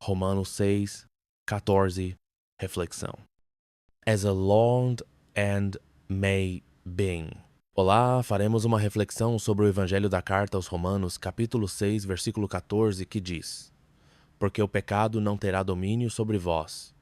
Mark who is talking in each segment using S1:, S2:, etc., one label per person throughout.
S1: Romanos 6, 14, reflexão. As a long and may been. Olá, faremos uma reflexão sobre o Evangelho da Carta aos Romanos, capítulo 6, versículo 14, que diz: Porque o pecado não terá domínio sobre vós,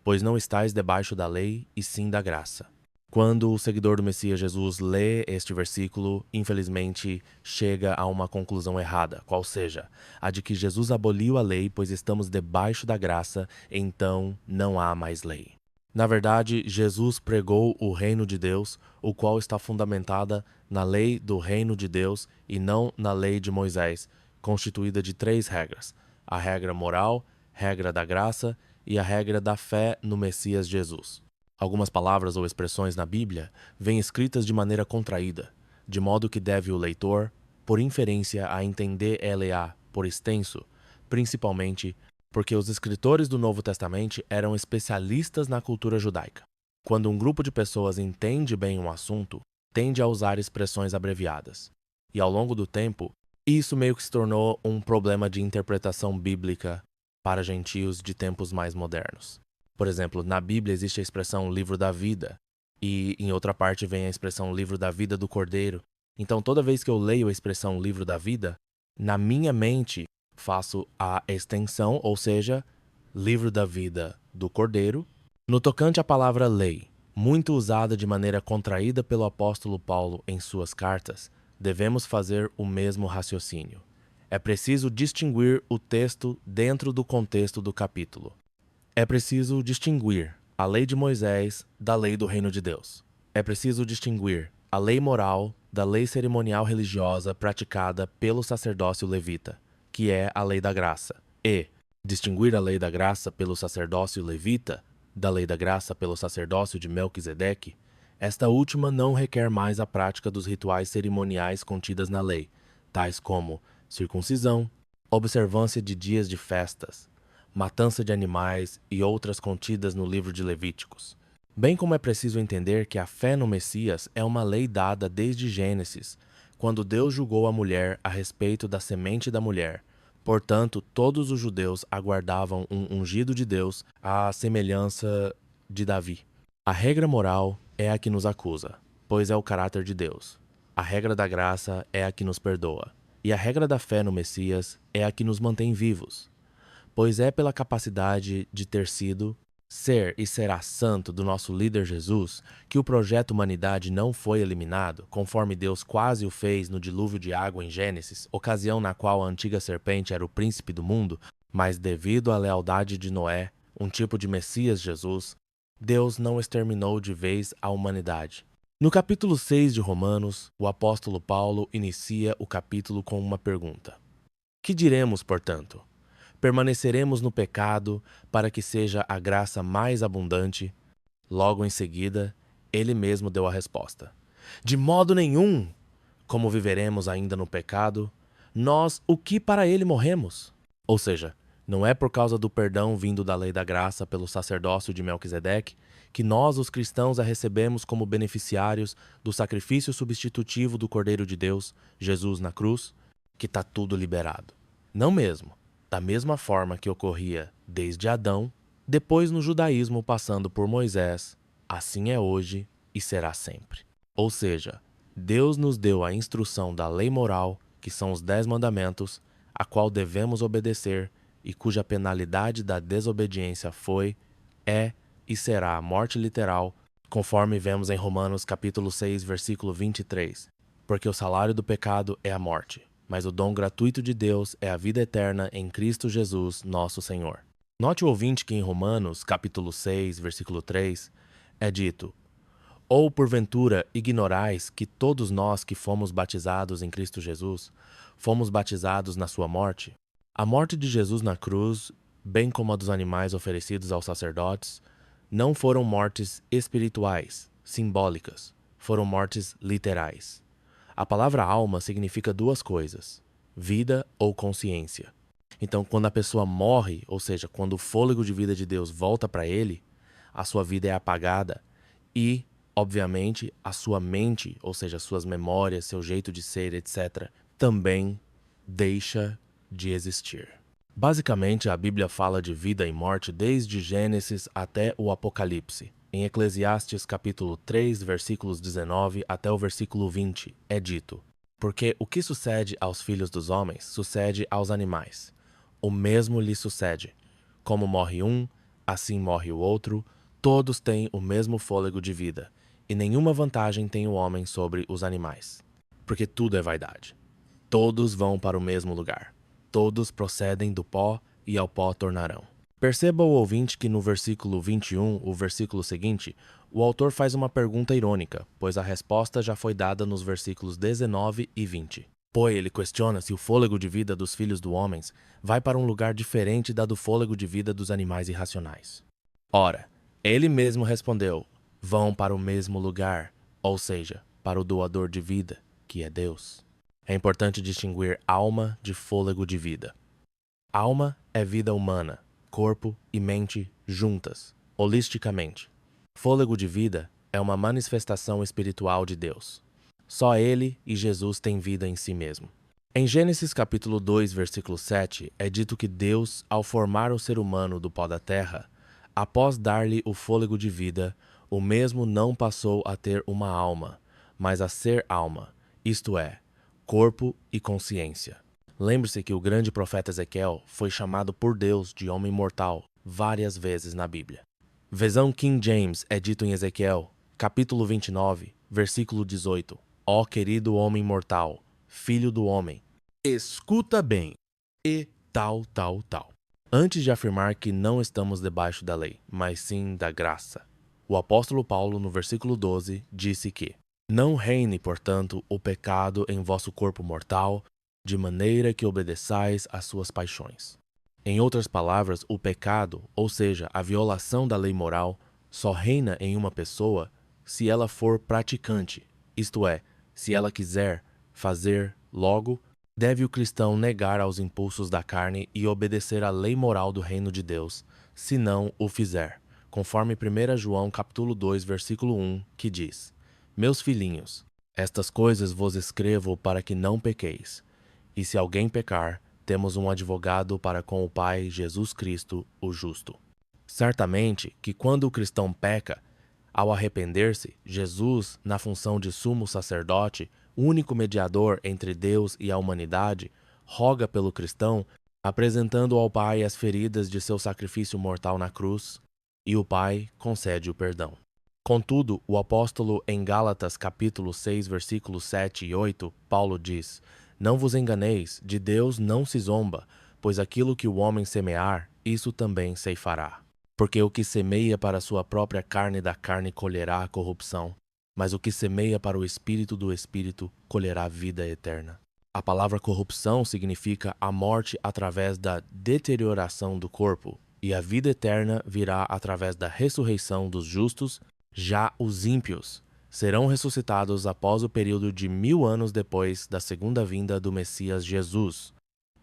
S1: pois não estáis debaixo da lei, e sim da graça. Quando o seguidor do Messias Jesus lê este versículo, infelizmente chega a uma conclusão errada, qual seja, a de que Jesus aboliu a lei, pois estamos debaixo da graça, então não há mais lei. Na verdade, Jesus pregou o reino de Deus, o qual está fundamentada na lei do reino de Deus e não na lei de Moisés, constituída de 3 regras: a regra moral, regra da graça e a regra da fé no Messias Jesus. Algumas palavras ou expressões na Bíblia vêm escritas de maneira contraída, de modo que deve o leitor, por inferência, a entender ela por extenso, principalmente porque os escritores do Novo Testamento eram especialistas na cultura judaica. Quando um grupo de pessoas entende bem um assunto, tende a usar expressões abreviadas. E ao longo do tempo, isso meio que se tornou um problema de interpretação bíblica para gentios de tempos mais modernos. Por exemplo, na Bíblia existe a expressão livro da vida, e em outra parte vem a expressão livro da vida do Cordeiro. Então, toda vez que eu leio a expressão livro da vida, na minha mente faço a extensão, ou seja, livro da vida do Cordeiro, no tocante à palavra lei, muito usada de maneira contraída pelo apóstolo Paulo em suas cartas, devemos fazer o mesmo raciocínio. É preciso distinguir o texto dentro do contexto do capítulo. É preciso distinguir a lei de Moisés da lei do reino de Deus. É preciso distinguir a lei moral da lei cerimonial religiosa praticada pelo sacerdócio levita, que é a lei da graça, e distinguir a lei da graça pelo sacerdócio levita da lei da graça pelo sacerdócio de Melquisedeque. Esta última não requer mais a prática dos rituais cerimoniais contidas na lei, tais como circuncisão, observância de dias de festas, matança de animais e outras contidas no livro de Levíticos. Bem como é preciso entender que a fé no Messias é uma lei dada desde Gênesis, quando Deus julgou a mulher a respeito da semente da mulher. Portanto, todos os judeus aguardavam um ungido de Deus à semelhança de Davi. A regra moral é a que nos acusa, pois é o caráter de Deus. A regra da graça é a que nos perdoa. E a regra da fé no Messias é a que nos mantém vivos, pois é pela capacidade de ter sido, ser e será santo do nosso líder Jesus que o projeto humanidade não foi eliminado, conforme Deus quase o fez no dilúvio de água em Gênesis, ocasião na qual a antiga serpente era o príncipe do mundo, mas devido à lealdade de Noé, um tipo de Messias Jesus, Deus não exterminou de vez a humanidade. No capítulo 6 de Romanos, o apóstolo Paulo inicia o capítulo com uma pergunta: Que diremos, portanto? Permaneceremos no pecado para que seja a graça mais abundante? Logo em seguida, ele mesmo deu a resposta: De modo nenhum! Como viveremos ainda no pecado, nós o que para ele morremos? Ou seja, não é por causa do perdão vindo da lei da graça pelo sacerdócio de Melquisedeque que nós, os cristãos, a recebemos como beneficiários do sacrifício substitutivo do Cordeiro de Deus, Jesus na cruz, que está tudo liberado. Não mesmo. Da mesma forma que ocorria desde Adão, depois no judaísmo passando por Moisés, assim é hoje e será sempre. Ou seja, Deus nos deu a instrução da lei moral, que são os 10 mandamentos, a qual devemos obedecer e cuja penalidade da desobediência foi, é e será a morte literal, conforme vemos em Romanos capítulo 6, versículo 23. Porque o salário do pecado é a morte, mas o dom gratuito de Deus é a vida eterna em Cristo Jesus, nosso Senhor. Note o ouvinte que em Romanos, capítulo 6, versículo 3, é dito: Ou porventura ignorais que todos nós que fomos batizados em Cristo Jesus, fomos batizados na sua morte? A morte de Jesus na cruz, bem como a dos animais oferecidos aos sacerdotes, não foram mortes espirituais, simbólicas, foram mortes literais. A palavra alma significa 2 coisas: vida ou consciência. Então, quando a pessoa morre, ou seja, quando o fôlego de vida de Deus volta para ele, a sua vida é apagada e, obviamente, a sua mente, ou seja, suas memórias, seu jeito de ser, etc., também deixa de existir. Basicamente, a Bíblia fala de vida e morte desde Gênesis até o Apocalipse. Em Eclesiastes capítulo 3, versículos 19 até o versículo 20, é dito: porque o que sucede aos filhos dos homens, sucede aos animais. O mesmo lhe sucede. Como morre um, assim morre o outro, todos têm o mesmo fôlego de vida, e nenhuma vantagem tem o homem sobre os animais. Porque tudo é vaidade. Todos vão para o mesmo lugar. Todos procedem do pó e ao pó tornarão. Perceba o ouvinte que no versículo 21, o versículo seguinte, o autor faz uma pergunta irônica, pois a resposta já foi dada nos versículos 19 e 20. Pois ele questiona se o fôlego de vida dos filhos dos homens vai para um lugar diferente da do fôlego de vida dos animais irracionais. Ora, ele mesmo respondeu: vão para o mesmo lugar, ou seja, para o doador de vida, que é Deus. É importante distinguir alma de fôlego de vida. Alma é vida humana, corpo e mente juntas, holisticamente. Fôlego de vida é uma manifestação espiritual de Deus. Só Ele e Jesus têm vida em si mesmo. Em Gênesis capítulo 2, versículo 7, é dito que Deus, ao formar o ser humano do pó da terra, após dar-lhe o fôlego de vida, o mesmo não passou a ter uma alma, mas a ser alma, isto é, corpo e consciência. Lembre-se que o grande profeta Ezequiel foi chamado por Deus de homem mortal várias vezes na Bíblia. Versão King James é dito em Ezequiel, capítulo 29, versículo 18. Ó querido homem mortal, filho do homem, escuta bem, e tal. Antes de afirmar que não estamos debaixo da lei, mas sim da graça, o apóstolo Paulo, no versículo 12, disse que não reine, portanto, o pecado em vosso corpo mortal, de maneira que obedeçais às suas paixões. Em outras palavras, o pecado, ou seja, a violação da lei moral, só reina em uma pessoa se ela for praticante, isto é, se ela quiser fazer, logo, deve o cristão negar aos impulsos da carne e obedecer à lei moral do reino de Deus, se não o fizer, conforme 1 João capítulo 2, versículo 1, que diz: meus filhinhos, estas coisas vos escrevo para que não pequeis. E se alguém pecar, temos um advogado para com o Pai, Jesus Cristo, o justo. Certamente que quando o cristão peca, ao arrepender-se, Jesus, na função de sumo sacerdote, único mediador entre Deus e a humanidade, roga pelo cristão, apresentando ao Pai as feridas de seu sacrifício mortal na cruz, e o Pai concede o perdão. Contudo, o apóstolo em Gálatas capítulo 6, versículos 7 e 8, Paulo diz: não vos enganeis, de Deus não se zomba, pois aquilo que o homem semear, isso também ceifará. Porque o que semeia para a sua própria carne da carne colherá a corrupção, mas o que semeia para o espírito do espírito colherá vida eterna. A palavra corrupção significa a morte através da deterioração do corpo, e a vida eterna virá através da ressurreição dos justos. Já os ímpios serão ressuscitados após o período de 1000 anos depois da segunda vinda do Messias Jesus.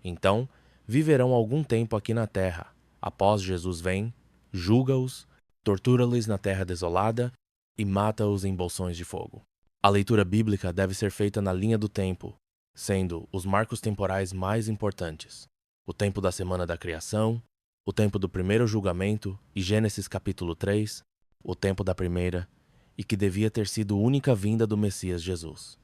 S1: Então, viverão algum tempo aqui na terra. Após Jesus vem, julga-os, tortura-lhes na terra desolada e mata-os em bolsões de fogo. A leitura bíblica deve ser feita na linha do tempo, sendo os marcos temporais mais importantes: o tempo da semana da criação, o tempo do primeiro julgamento e Gênesis capítulo 3, o tempo da primeira, e que devia ter sido única vinda do Messias Jesus.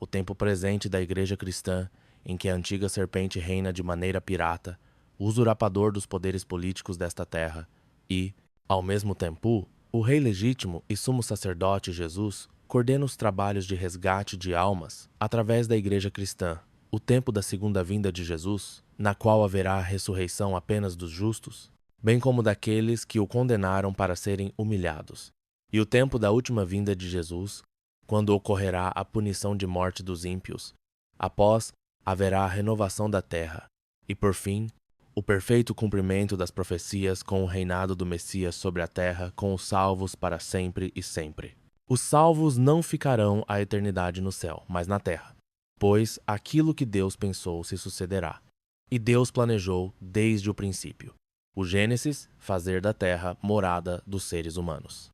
S1: O tempo presente da igreja cristã, em que a antiga serpente reina de maneira pirata, usurpador dos poderes políticos desta terra, e, ao mesmo tempo, o Rei legítimo e sumo sacerdote Jesus coordena os trabalhos de resgate de almas através da igreja cristã. O tempo da segunda vinda de Jesus, na qual haverá a ressurreição apenas dos justos, bem como daqueles que o condenaram para serem humilhados. E o tempo da última vinda de Jesus, quando ocorrerá a punição de morte dos ímpios. Após, haverá a renovação da terra. E por fim, o perfeito cumprimento das profecias com o reinado do Messias sobre a terra, com os salvos para sempre e sempre. Os salvos não ficarão a eternidade no céu, mas na terra, pois aquilo que Deus pensou se sucederá. E Deus planejou desde o princípio. O Gênesis, fazer da terra morada dos seres humanos.